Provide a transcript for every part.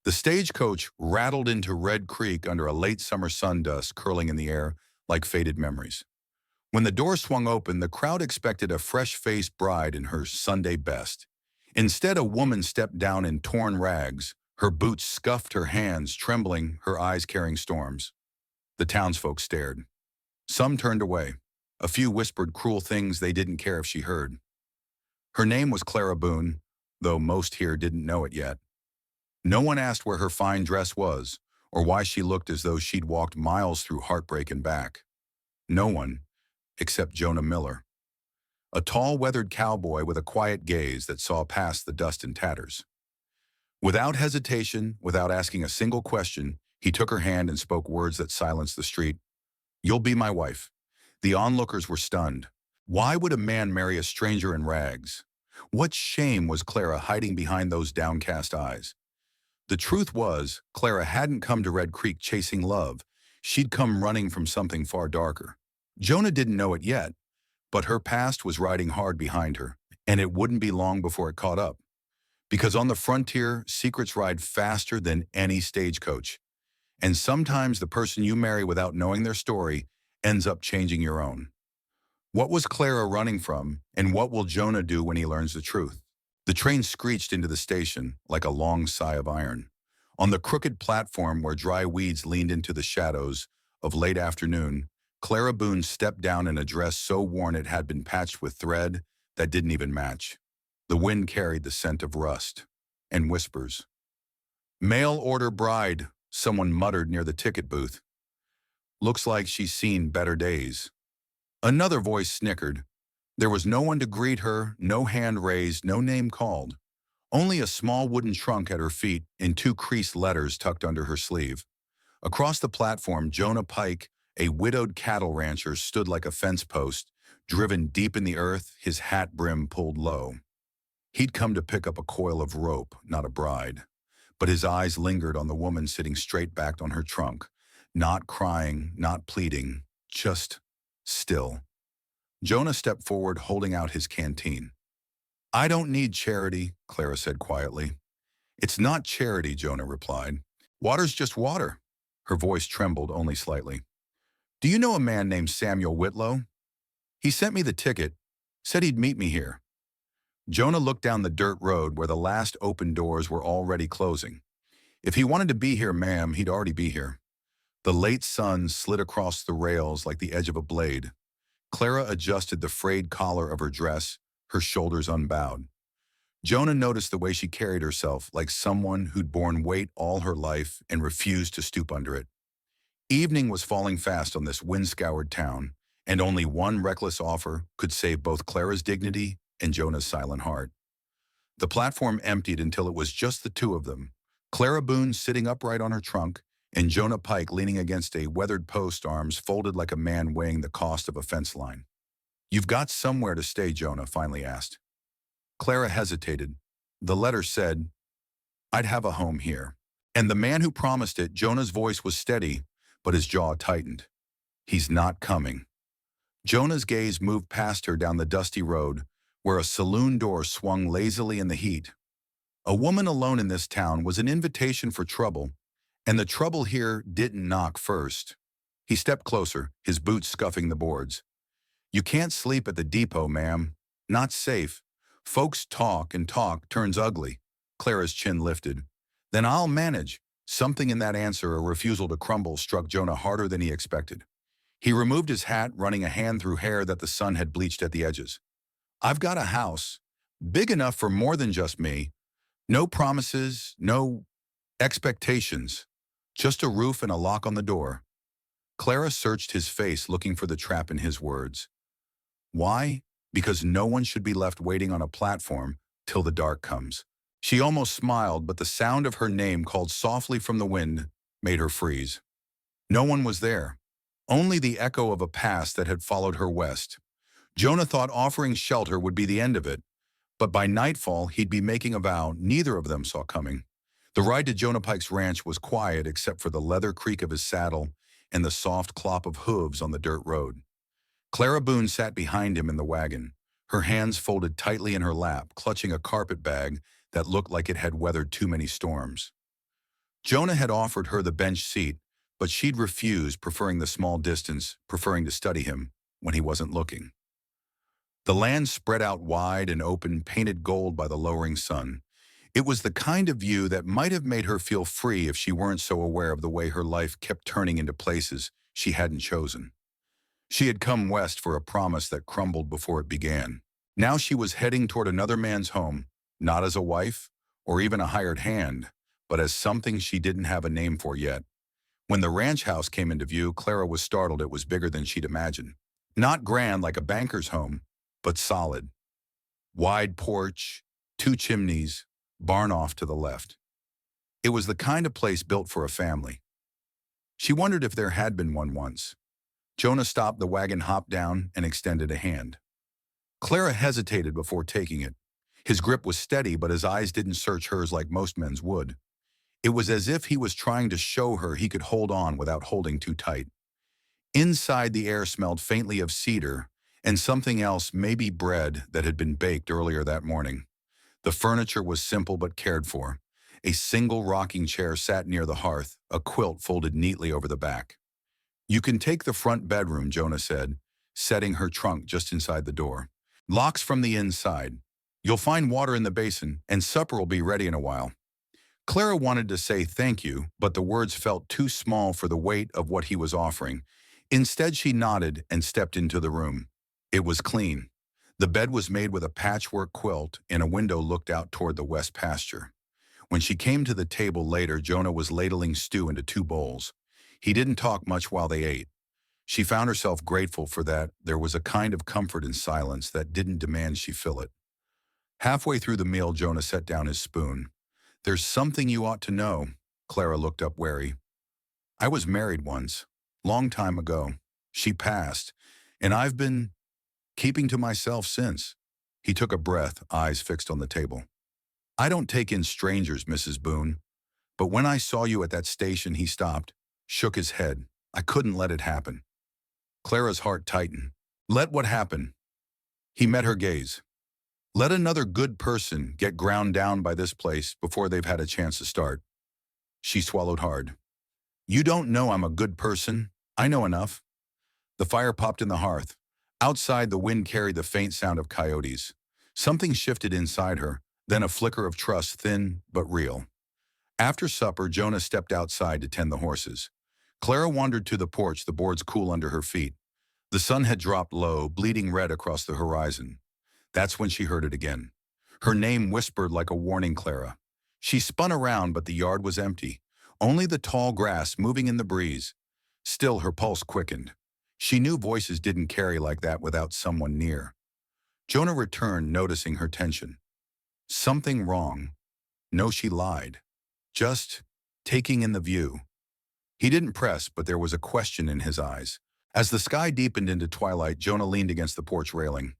The stagecoach rattled into Red Creek under a late summer sun dust curling in the air like faded memories. When the door swung open, the crowd expected a fresh-faced bride in her Sunday best. Instead, a woman stepped down in torn rags, her boots scuffed, her hands trembling, her eyes carrying storms. The townsfolk stared. Some turned away. A few whispered cruel things they didn't care if she heard. Her name was Clara Boone, though most here didn't know it yet. No one asked where her fine dress was, or why she looked as though she'd walked miles through heartbreak and back. No one, except Jonah Miller, a tall, weathered cowboy with a quiet gaze that saw past the dust and tatters. Without hesitation, without asking a single question, he took her hand and spoke words that silenced the street. "You'll be my wife." The onlookers were stunned. Why would a man marry a stranger in rags? What shame was Clara hiding behind those downcast eyes? The truth was, Clara hadn't come to Red Creek chasing love. She'd come running from something far darker. Jonah didn't know it yet, but her past was riding hard behind her, and it wouldn't be long before it caught up. Because on the frontier, secrets ride faster than any stagecoach. And sometimes the person you marry without knowing their story ends up changing your own. What was Clara running from, and what will Jonah do when he learns the truth? The train screeched into the station like a long sigh of iron. On the crooked platform where dry weeds leaned into the shadows of late afternoon, Clara Boone stepped down in a dress so worn it had been patched with thread that didn't even match. The wind carried the scent of rust and whispers. "Mail order bride," someone muttered near the ticket booth. "Looks like she's seen better days." Another voice snickered. There was no one to greet her, no hand raised, no name called. Only a small wooden trunk at her feet and two creased letters tucked under her sleeve. Across the platform, Jonah Pike, a widowed cattle rancher, stood like a fence post, driven deep in the earth, his hat brim pulled low. He'd come to pick up a coil of rope, not a bride. But his eyes lingered on the woman sitting straight-backed on her trunk, not crying, not pleading, just still. Jonah stepped forward, holding out his canteen. "I don't need charity," Clara said quietly. "It's not charity," Jonah replied. "Water's just water." Her voice trembled only slightly. "Do you know a man named Samuel Whitlow? He sent me the ticket, said he'd meet me here." Jonah looked down the dirt road where the last open doors were already closing. If he wanted to be here, ma'am, he'd already be here. The late sun slid across the rails like the edge of a blade. Clara adjusted the frayed collar of her dress, her shoulders unbowed. Jonah noticed the way she carried herself, like someone who'd borne weight all her life and refused to stoop under it. Evening was falling fast on this wind-scoured town, and only one reckless offer could save both Clara's dignity and Jonah's silent heart. The platform emptied until it was just the two of them, Clara Boone sitting upright on her trunk, and Jonah Pike leaning against a weathered post, arms folded like a man weighing the cost of a fence line. "You've got somewhere to stay," Jonah finally asked. Clara hesitated. The letter said, "I'd have a home here." And the man who promised it, Jonah's voice was steady, but his jaw tightened. "He's not coming." Jonah's gaze moved past her down the dusty road, where a saloon door swung lazily in the heat. A woman alone in this town was an invitation for trouble, and the trouble here didn't knock first. He stepped closer, his boots scuffing the boards. "You can't sleep at the depot, ma'am. Not safe. Folks talk, and talk turns ugly." Clara's chin lifted. "Then I'll manage." Something in that answer, a refusal to crumble, struck Jonah harder than he expected. He removed his hat, running a hand through hair that the sun had bleached at the edges. "I've got a house, big enough for more than just me. No promises, no expectations. Just a roof and a lock on the door." Clara searched his face, looking for the trap in his words. Why? Because no one should be left waiting on a platform till the dark comes. She almost smiled, but the sound of her name called softly from the wind made her freeze. No one was there. Only the echo of a past that had followed her west. Jonah thought offering shelter would be the end of it, but by nightfall he'd be making a vow neither of them saw coming. The ride to Jonah Pike's ranch was quiet except for the leather creak of his saddle and the soft clop of hooves on the dirt road. Clara Boone sat behind him in the wagon, her hands folded tightly in her lap, clutching a carpet bag that looked like it had weathered too many storms. Jonah had offered her the bench seat, but she'd refused, preferring the small distance, preferring to study him when he wasn't looking. The land spread out wide and open, painted gold by the lowering sun. It was the kind of view that might have made her feel free if she weren't so aware of the way her life kept turning into places she hadn't chosen. She had come west for a promise that crumbled before it began. Now she was heading toward another man's home, not as a wife or even a hired hand, but as something she didn't have a name for yet. When the ranch house came into view, Clara was startled. It was bigger than she'd imagined. Not grand like a banker's home, but solid. Wide porch, two chimneys, barn off to the left. It was the kind of place built for a family. She wondered if there had been one once. Jonah stopped the wagon, hopped down, and extended a hand. Clara hesitated before taking it. His grip was steady, but his eyes didn't search hers like most men's would. It was as if he was trying to show her he could hold on without holding too tight. Inside, the air smelled faintly of cedar and something else, maybe bread that had been baked earlier that morning. The furniture was simple but cared for. A single rocking chair sat near the hearth, a quilt folded neatly over the back. "You can take the front bedroom," Jonah said, setting her trunk just inside the door. "Locks from the inside. You'll find water in the basin, and supper will be ready in a while." Clara wanted to say thank you, but the words felt too small for the weight of what he was offering. Instead, she nodded and stepped into the room. It was clean. The bed was made with a patchwork quilt, and a window looked out toward the west pasture. When she came to the table later, Jonah was ladling stew into two bowls. He didn't talk much while they ate. She found herself grateful for that. There was a kind of comfort in silence that didn't demand she fill it. Halfway through the meal, Jonah set down his spoon. "There's something you ought to know." Clara looked up wary. "I was married once, long time ago. She passed, and I've been keeping to myself since." He took a breath, eyes fixed on the table. "I don't take in strangers, Mrs. Boone. But when I saw you at that station," he stopped, shook his head. "I couldn't let it happen." Clara's heart tightened. "Let what happen?" He met her gaze. "Let another good person get ground down by this place before they've had a chance to start." She swallowed hard. "You don't know I'm a good person. I know enough." The fire popped in the hearth. Outside, the wind carried the faint sound of coyotes. Something shifted inside her, then a flicker of trust, thin but real. After supper, Jonah stepped outside to tend the horses. Clara wandered to the porch, the boards cool under her feet. The sun had dropped low, bleeding red across the horizon. That's when she heard it again. Her name whispered like a warning, Clara. She spun around, but the yard was empty. Only the tall grass moving in the breeze. Still, her pulse quickened. She knew voices didn't carry like that without someone near. Jonah returned, noticing her tension. Something wrong. No, she lied. Just taking in the view. He didn't press, but there was a question in his eyes. As the sky deepened into twilight, Jonah leaned against the porch railing.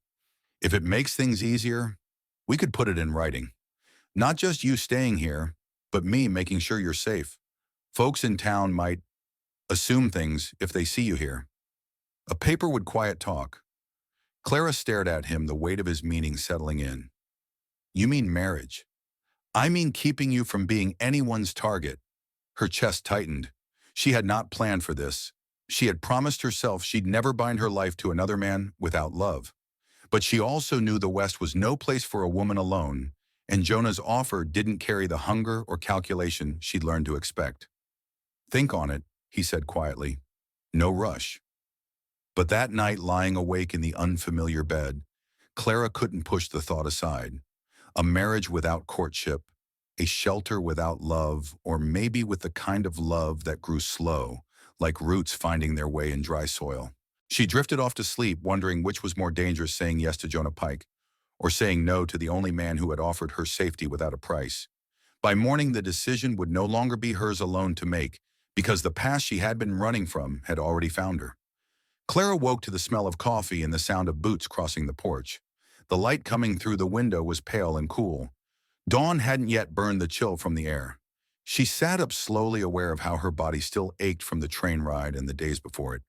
"If it makes things easier, we could put it in writing. Not just you staying here, but me making sure you're safe. Folks in town might assume things if they see you here." A paper would quiet talk. Clara stared at him, the weight of his meaning settling in. "You mean marriage?" "I mean keeping you from being anyone's target." Her chest tightened. She had not planned for this. She had promised herself she'd never bind her life to another man without love. But she also knew the West was no place for a woman alone, and Jonah's offer didn't carry the hunger or calculation she'd learned to expect. "Think on it," he said quietly. "No rush." But that night, lying awake in the unfamiliar bed, Clara couldn't push the thought aside. A marriage without courtship, a shelter without love, or maybe with the kind of love that grew slow, like roots finding their way in dry soil. She drifted off to sleep, wondering which was more dangerous, saying yes to Jonah Pike, or saying no to the only man who had offered her safety without a price. By morning, the decision would no longer be hers alone to make, because the past she had been running from had already found her. Clara woke to the smell of coffee and the sound of boots crossing the porch. The light coming through the window was pale and cool. Dawn hadn't yet burned the chill from the air. She sat up slowly, aware of how her body still ached from the train ride and the days before it.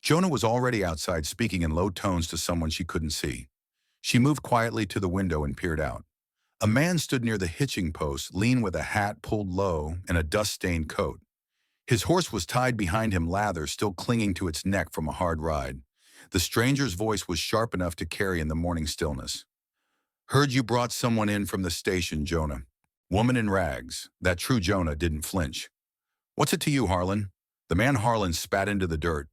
Jonah was already outside, speaking in low tones to someone she couldn't see. She moved quietly to the window and peered out. A man stood near the hitching post, lean with a hat pulled low and a dust-stained coat. His horse was tied behind him, lather still clinging to its neck from a hard ride. The stranger's voice was sharp enough to carry in the morning stillness. "Heard you brought someone in from the station, Jonah." Woman in rags. That true Jonah didn't flinch. "What's it to you, Harlan?" The man Harlan spat into the dirt.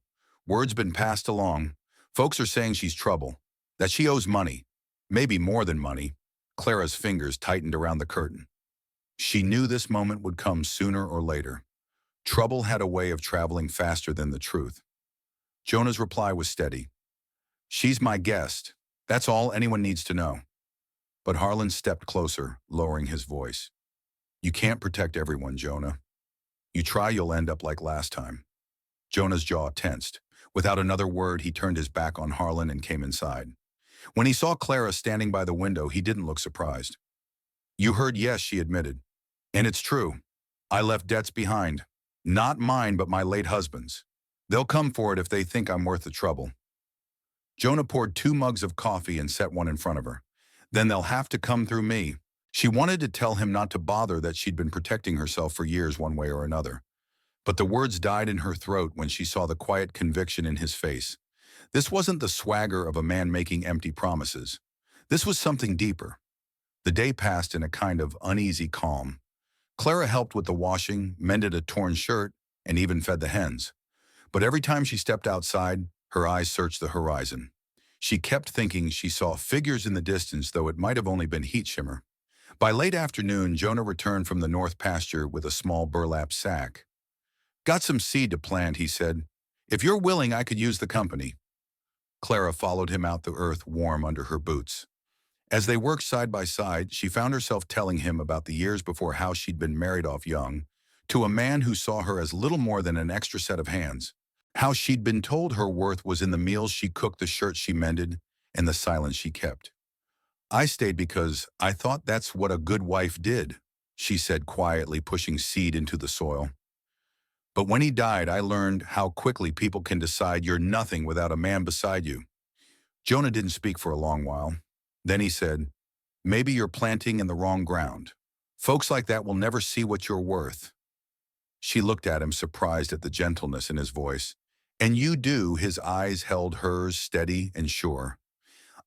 "Word's been passed along. Folks are saying she's trouble. That she owes money. Maybe more than money." Clara's fingers tightened around the curtain. She knew this moment would come sooner or later. Trouble had a way of traveling faster than the truth. Jonah's reply was steady. "She's my guest. That's all anyone needs to know." But Harlan stepped closer, lowering his voice. "You can't protect everyone, Jonah. You try, you'll end up like last time." Jonah's jaw tensed. Without another word, he turned his back on Harlan and came inside. When he saw Clara standing by the window, he didn't look surprised. "You heard, yes," she admitted. "And it's true. I left debts behind. Not mine, but my late husband's. They'll come for it if they think I'm worth the trouble." Jonah poured 2 mugs of coffee and set one in front of her. "Then they'll have to come through me." She wanted to tell him not to bother, that she'd been protecting herself for years one way or another. But the words died in her throat when she saw the quiet conviction in his face. This wasn't the swagger of a man making empty promises. This was something deeper. The day passed in a kind of uneasy calm. Clara helped with the washing, mended a torn shirt, and even fed the hens. But every time she stepped outside, her eyes searched the horizon. She kept thinking she saw figures in the distance, though it might have only been heat shimmer. By late afternoon, Jonah returned from the north pasture with a small burlap sack. "Got some seed to plant," he said. "If you're willing, I could use the company." Clara followed him out, the earth warm under her boots. As they worked side by side, she found herself telling him about the years before, how she'd been married off young to a man who saw her as little more than an extra set of hands. How she'd been told her worth was in the meals she cooked, the shirts she mended, and the silence she kept. "I stayed because I thought that's what a good wife did," she said quietly, pushing seed into the soil. "But when he died, I learned how quickly people can decide you're nothing without a man beside you." Jonah didn't speak for a long while. Then he said, "Maybe you're planting in the wrong ground. Folks like that will never see what you're worth." She looked at him, surprised at the gentleness in his voice. "And you do," his eyes held hers, steady and sure.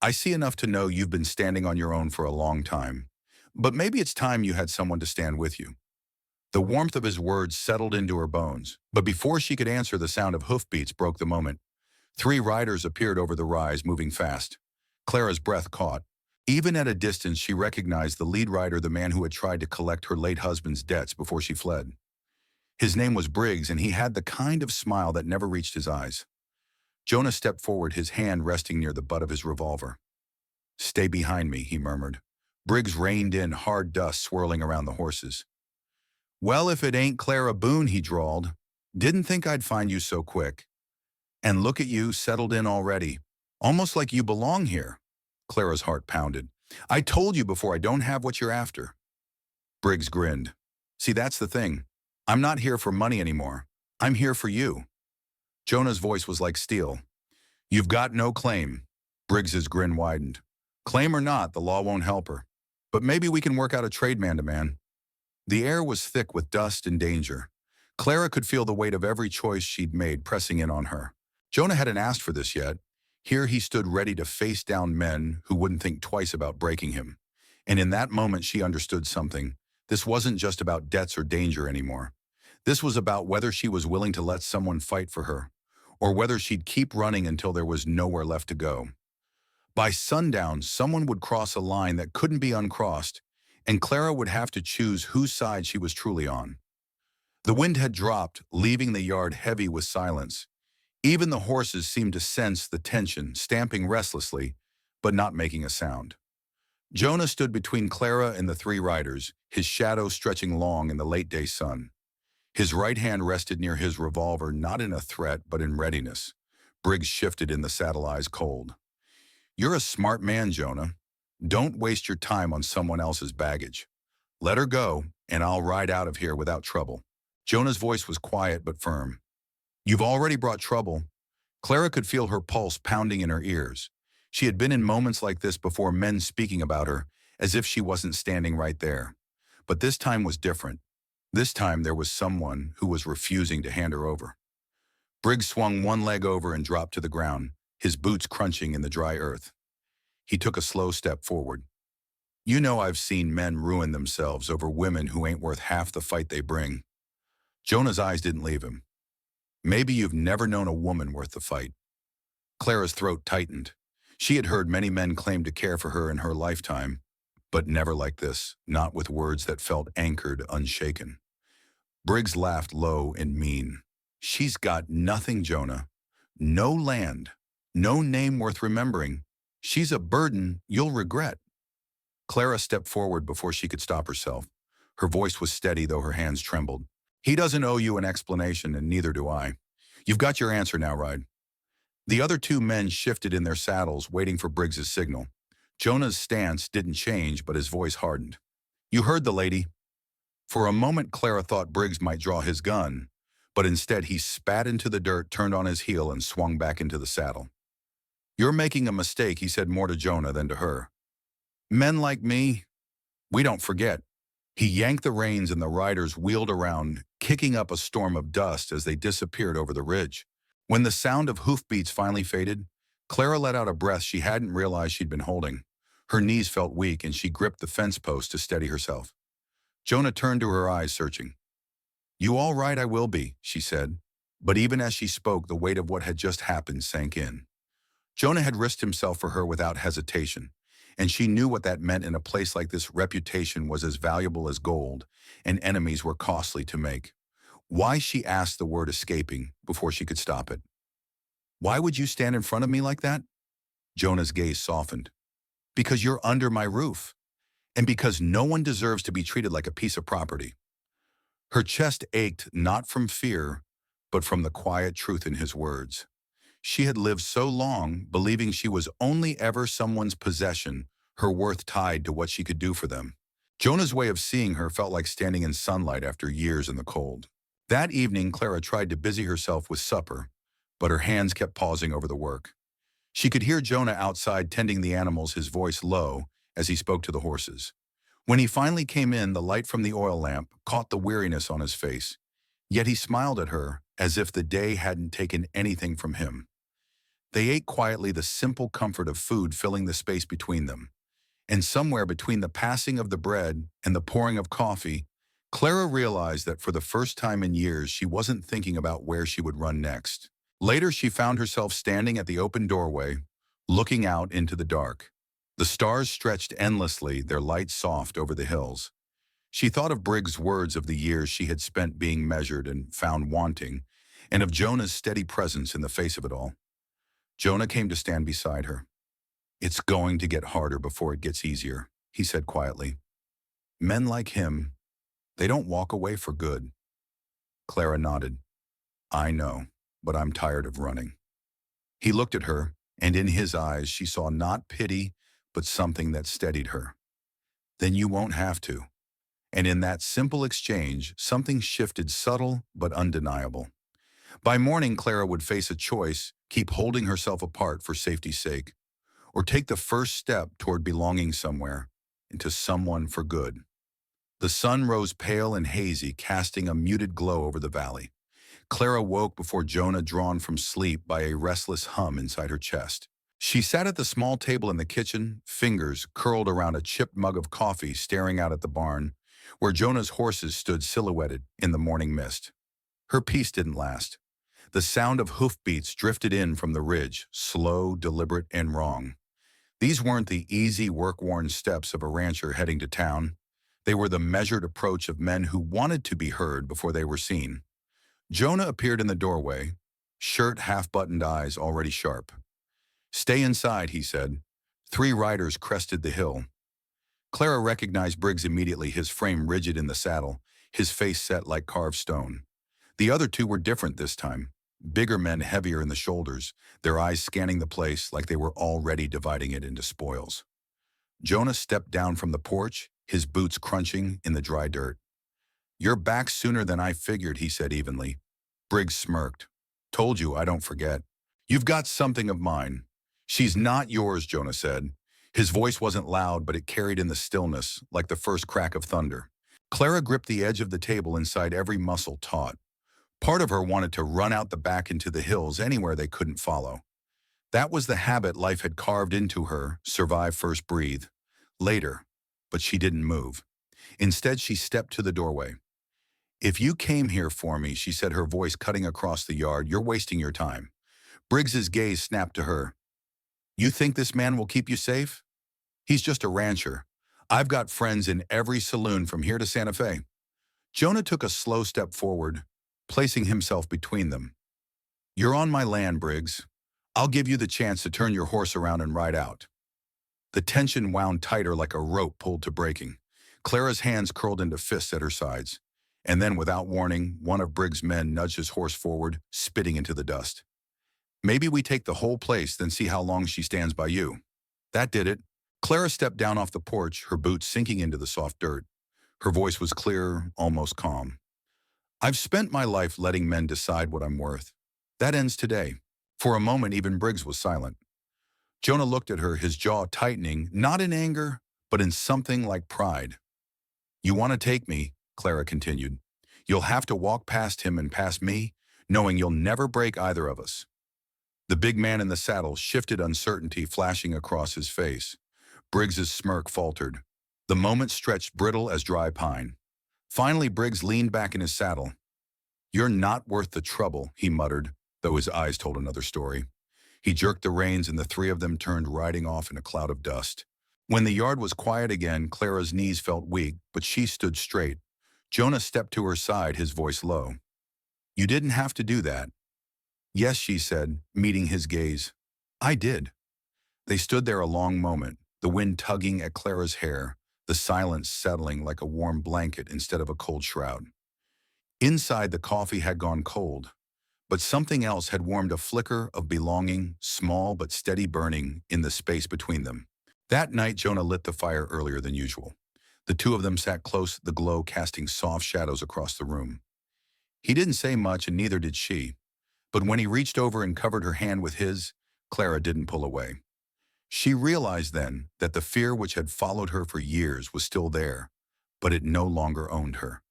"I see enough to know you've been standing on your own for a long time. But maybe it's time you had someone to stand with you." The warmth of his words settled into her bones, but before she could answer, the sound of hoofbeats broke the moment. 3 riders appeared over the rise, moving fast. Clara's breath caught. Even at a distance, she recognized the lead rider, the man who had tried to collect her late husband's debts before she fled. His name was Briggs, and he had the kind of smile that never reached his eyes. Jonah stepped forward, his hand resting near the butt of his revolver. "Stay behind me," he murmured. Briggs reined in, hard dust swirling around the horses. "Well, if it ain't Clara Boone," he drawled. "Didn't think I'd find you so quick. And look at you, settled in already. Almost like you belong here." Clara's heart pounded. "I told you before, I don't have what you're after." Briggs grinned. "See, that's the thing. I'm not here for money anymore. I'm here for you." Jonah's voice was like steel. "You've got no claim." Briggs's grin widened. "Claim or not, the law won't help her. But maybe we can work out a trade man to man." The air was thick with dust and danger. Clara could feel the weight of every choice she'd made pressing in on her. Jonah hadn't asked for this yet. Here he stood ready to face down men who wouldn't think twice about breaking him. And in that moment, she understood something. This wasn't just about debts or danger anymore. This was about whether she was willing to let someone fight for her, or whether she'd keep running until there was nowhere left to go. By sundown, someone would cross a line that couldn't be uncrossed, and Clara would have to choose whose side she was truly on. The wind had dropped, leaving the yard heavy with silence. Even the horses seemed to sense the tension, stamping restlessly, but not making a sound. Jonah stood between Clara and the 3 riders, his shadow stretching long in the late-day sun. His right hand rested near his revolver, not in a threat, but in readiness. Briggs shifted in the saddle, eyes cold. "You're a smart man, Jonah. Don't waste your time on someone else's baggage. Let her go, and I'll ride out of here without trouble." Jonah's voice was quiet but firm. "You've already brought trouble." Clara could feel her pulse pounding in her ears. She had been in moments like this before, men speaking about her, as if she wasn't standing right there. But this time was different. This time there was someone who was refusing to hand her over. Briggs swung one leg over and dropped to the ground, his boots crunching in the dry earth. He took a slow step forward. You know I've seen men ruin themselves over women who ain't worth half the fight they bring. Jonah's eyes didn't leave him. Maybe you've never known a woman worth the fight. Clara's throat tightened. She had heard many men claim to care for her in her lifetime, but never like this, not with words that felt anchored, unshaken. Briggs laughed low and mean. She's got nothing, Jonah. No land. No name worth remembering. She's a burden you'll regret. Clara stepped forward before she could stop herself. Her voice was steady, though her hands trembled. He doesn't owe you an explanation, and neither do I. You've got your answer now, Ride. The other two men shifted in their saddles, waiting for Briggs's signal. Jonah's stance didn't change, but his voice hardened. You heard the lady. For a moment, Clara thought Briggs might draw his gun, but instead he spat into the dirt, turned on his heel, and swung back into the saddle. You're making a mistake, he said more to Jonah than to her. Men like me, we don't forget. He yanked the reins and the riders wheeled around, kicking up a storm of dust as they disappeared over the ridge. When the sound of hoofbeats finally faded, Clara let out a breath she hadn't realized she'd been holding. Her knees felt weak and she gripped the fence post to steady herself. Jonah turned to her eyes, searching. You all right, I will be, she said. But even as she spoke, the weight of what had just happened sank in. Jonah had risked himself for her without hesitation, and she knew what that meant in a place like this. Reputation was as valuable as gold, and enemies were costly to make. Why, she asked, the word escaping before she could stop it. Why would you stand in front of me like that? Jonah's gaze softened. Because you're under my roof, and because no one deserves to be treated like a piece of property. Her chest ached, not from fear, but from the quiet truth in his words. She had lived so long believing she was only ever someone's possession, her worth tied to what she could do for them. Jonah's way of seeing her felt like standing in sunlight after years in the cold. That evening, Clara tried to busy herself with supper, but her hands kept pausing over the work. She could hear Jonah outside tending the animals, his voice low as he spoke to the horses. When he finally came in, the light from the oil lamp caught the weariness on his face. Yet he smiled at her as if the day hadn't taken anything from him. They ate quietly, the simple comfort of food filling the space between them. And somewhere between the passing of the bread and the pouring of coffee, Clara realized that for the first time in years, she wasn't thinking about where she would run next. Later, she found herself standing at the open doorway, looking out into the dark. The stars stretched endlessly, their light soft over the hills. She thought of Briggs' words of the years she had spent being measured and found wanting, and of Jonah's steady presence in the face of it all. Jonah came to stand beside her. It's going to get harder before it gets easier, he said quietly. Men like him, they don't walk away for good. Clara nodded. I know, but I'm tired of running. He looked at her, and in his eyes she saw not pity, but something that steadied her. Then you won't have to. And in that simple exchange, something shifted, subtle but undeniable. By morning, Clara would face a choice: keep holding herself apart for safety's sake, or take the first step toward belonging somewhere, into someone for good. The sun rose pale and hazy, casting a muted glow over the valley. Clara woke before Jonah, drawn from sleep by a restless hum inside her chest. She sat at the small table in the kitchen, fingers curled around a chipped mug of coffee, staring out at the barn, where Jonah's horses stood silhouetted in the morning mist. Her peace didn't last. The sound of hoofbeats drifted in from the ridge, slow, deliberate, and wrong. These weren't the easy, work-worn steps of a rancher heading to town. They were the measured approach of men who wanted to be heard before they were seen. Jonah appeared in the doorway, shirt half-buttoned, eyes already sharp. Stay inside, he said. 3 riders crested the hill. Clara recognized Briggs immediately, his frame rigid in the saddle, his face set like carved stone. The other 2 were different this time. Bigger men, heavier in the shoulders, their eyes scanning the place like they were already dividing it into spoils. Jonah stepped down from the porch, his boots crunching in the dry dirt. You're back sooner than I figured, he said evenly. Briggs smirked. Told you I don't forget. You've got something of mine. She's not yours, Jonah said. His voice wasn't loud, but it carried in the stillness, like the first crack of thunder. Clara gripped the edge of the table inside every muscle taut. Part of her wanted to run out the back into the hills anywhere they couldn't follow. That was the habit life had carved into her: survive first, breathe later. But she didn't move. Instead, she stepped to the doorway. "If you came here for me," she said, her voice cutting across the yard, "you're wasting your time." Briggs's gaze snapped to her. "You think this man will keep you safe? He's just a rancher. I've got friends in every saloon from here to Santa Fe." Jonah took a slow step forward, placing himself between them. "You're on my land, Briggs. I'll give you the chance to turn your horse around and ride out." The tension wound tighter like a rope pulled to breaking. Clara's hands curled into fists at her sides. And then, without warning, one of Briggs' men nudged his horse forward, spitting into the dust. "Maybe we take the whole place, then see how long she stands by you." That did it. Clara stepped down off the porch, her boots sinking into the soft dirt. Her voice was clear, almost calm. "I've spent my life letting men decide what I'm worth. That ends today." For a moment, even Briggs was silent. Jonah looked at her, his jaw tightening, not in anger, but in something like pride. "You want to take me," Clara continued. "You'll have to walk past him and past me, knowing you'll never break either of us." The big man in the saddle shifted, uncertainty flashing across his face. Briggs's smirk faltered. The moment stretched brittle as dry pine. Finally, Briggs leaned back in his saddle. "You're not worth the trouble," he muttered, though his eyes told another story. He jerked the reins and the three of them turned riding off in a cloud of dust. When the yard was quiet again, Clara's knees felt weak, but she stood straight. Jonah stepped to her side, his voice low. "You didn't have to do that." "Yes," she said, meeting his gaze. "I did." They stood there a long moment, the wind tugging at Clara's hair, the silence settling like a warm blanket instead of a cold shroud. Inside, the coffee had gone cold, but something else had warmed, a flicker of belonging, small but steady burning in the space between them. That night, Jonah lit the fire earlier than usual. The two of them sat close, the glow casting soft shadows across the room. He didn't say much, and neither did she. But when he reached over and covered her hand with his, Clara didn't pull away. She realized then that the fear which had followed her for years was still there, but it no longer owned her.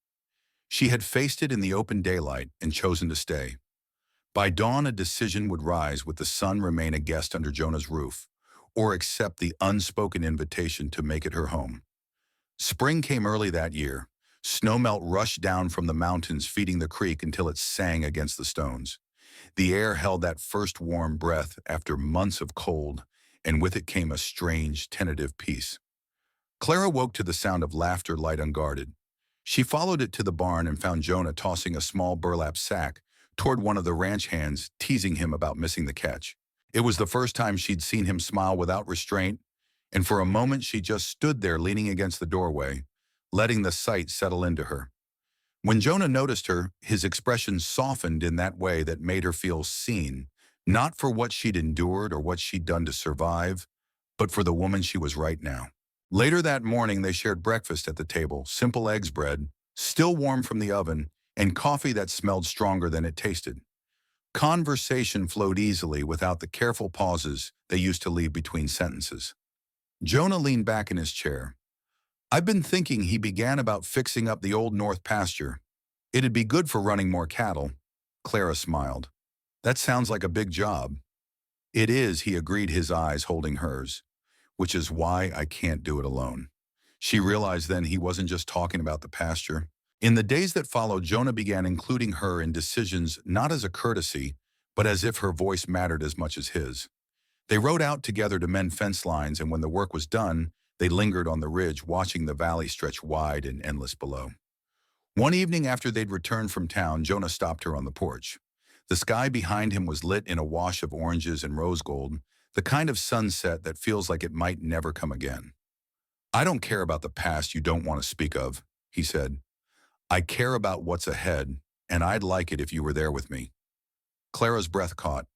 She had faced it in the open daylight and chosen to stay. By dawn, a decision would rise: would the sun remain a guest under Jonah's roof, or accept the unspoken invitation to make it her home? Spring came early that year. Snowmelt rushed down from the mountains, feeding the creek until it sang against the stones. The air held that first warm breath after months of cold, and with it came a strange, tentative peace. Clara woke to the sound of laughter, light unguarded. She followed it to the barn and found Jonah tossing a small burlap sack toward one of the ranch hands, teasing him about missing the catch. It was the first time she'd seen him smile without restraint, and for a moment she just stood there leaning against the doorway, letting the sight settle into her. When Jonah noticed her, his expression softened in that way that made her feel seen, not for what she'd endured or what she'd done to survive, but for the woman she was right now. Later that morning, they shared breakfast at the table: simple eggs, bread, still warm from the oven, and coffee that smelled stronger than it tasted. Conversation flowed easily without the careful pauses they used to leave between sentences. Jonah leaned back in his chair. "I've been thinking," he began, "about fixing up the old north pasture. It'd be good for running more cattle." Clara smiled. "That sounds like a big job." "It is," he agreed, his eyes holding hers. "Which is why I can't do it alone." She realized then he wasn't just talking about the pasture. In the days that followed, Jonah began including her in decisions, not as a courtesy, but as if her voice mattered as much as his. They rode out together to mend fence lines, and when the work was done, they lingered on the ridge, watching the valley stretch wide and endless below. One evening after they'd returned from town, Jonah stopped her on the porch. The sky behind him was lit in a wash of oranges and rose gold, the kind of sunset that feels like it might never come again. "I don't care about the past you don't want to speak of," he said. "I care about what's ahead, and I'd like it if you were there with me." Clara's breath caught.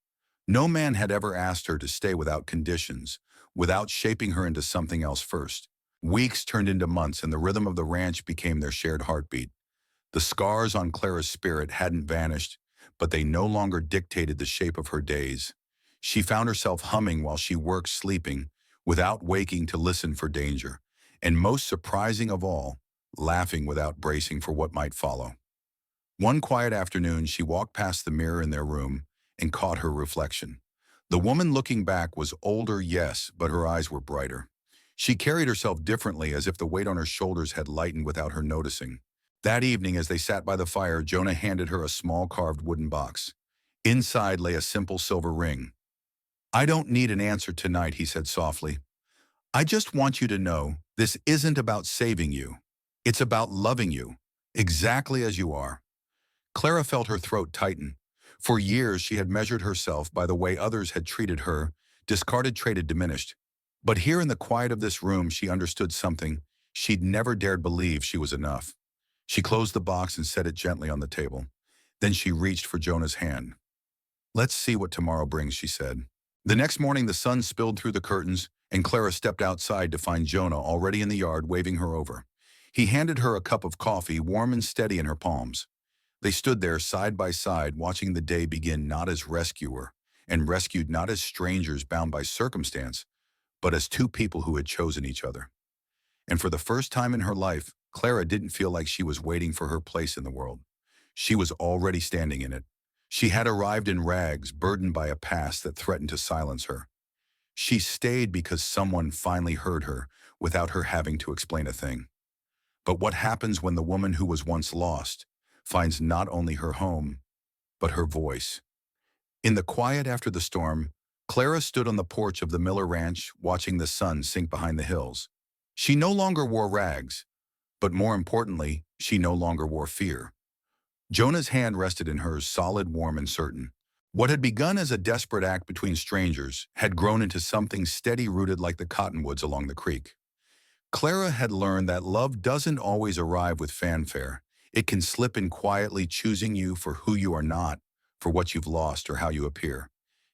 No man had ever asked her to stay without conditions, without shaping her into something else first. Weeks turned into months, and the rhythm of the ranch became their shared heartbeat. The scars on Clara's spirit hadn't vanished, but they no longer dictated the shape of her days. She found herself humming while she worked, sleeping, without waking to listen for danger, and most surprising of all, laughing without bracing for what might follow. One quiet afternoon, she walked past the mirror in their room and caught her reflection. The woman looking back was older, yes, but her eyes were brighter. She carried herself differently, as if the weight on her shoulders had lightened without her noticing. That evening, as they sat by the fire, Jonah handed her a small carved wooden box. Inside lay a simple silver ring. "I don't need an answer tonight," he said softly. "I just want you to know this isn't about saving you. It's about loving you, exactly as you are." Clara felt her throat tighten. For years, she had measured herself by the way others had treated her, discarded, traded, diminished. But here in the quiet of this room, she understood something she'd never dared believe: she was enough. She closed the box and set it gently on the table. Then she reached for Jonah's hand. "Let's see what tomorrow brings," she said. The next morning, the sun spilled through the curtains, and Clara stepped outside to find Jonah already in the yard, waving her over. He handed her a cup of coffee, warm and steady in her palms. They stood there side by side, watching the day begin, not as rescuer and rescued, not as strangers bound by circumstance, but as two people who had chosen each other. And for the first time in her life, Clara didn't feel like she was waiting for her place in the world. She was already standing in it. She had arrived in rags, burdened by a past that threatened to silence her. She stayed because someone finally heard her, without her having to explain a thing. But what happens when the woman who was once lost finds not only her home, but her voice? In the quiet after the storm, Clara stood on the porch of the Miller Ranch, watching the sun sink behind the hills. She no longer wore rags, but more importantly, she no longer wore fear. Jonah's hand rested in hers, solid, warm, and certain. What had begun as a desperate act between strangers had grown into something steady, rooted like the cottonwoods along the creek. Clara had learned that love doesn't always arrive with fanfare. It can slip in quietly, choosing you for who you are not, for what you've lost or how you appear.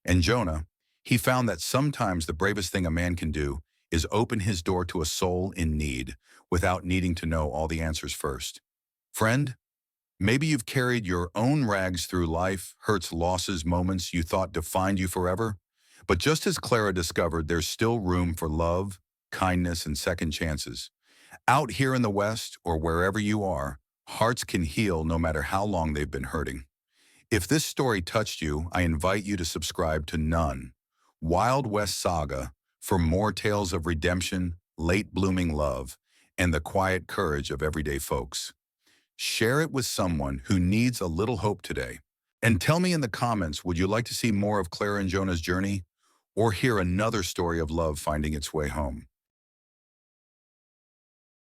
And Jonah, he found that sometimes the bravest thing a man can do is open his door to a soul in need, without needing to know all the answers first. Friend, maybe you've carried your own rags through life, hurts, losses, moments you thought defined you forever. But just as Clara discovered, there's still room for love, kindness, and second chances. Out here in the West, or wherever you are, hearts can heal no matter how long they've been hurting. If this story touched you, I invite you to subscribe to None, Wild West Saga, for more tales of redemption, late-blooming love, and the quiet courage of everyday folks. Share it with someone who needs a little hope today. And tell me in the comments, would you like to see more of Clara and Jonah's journey, or hear another story of love finding its way home?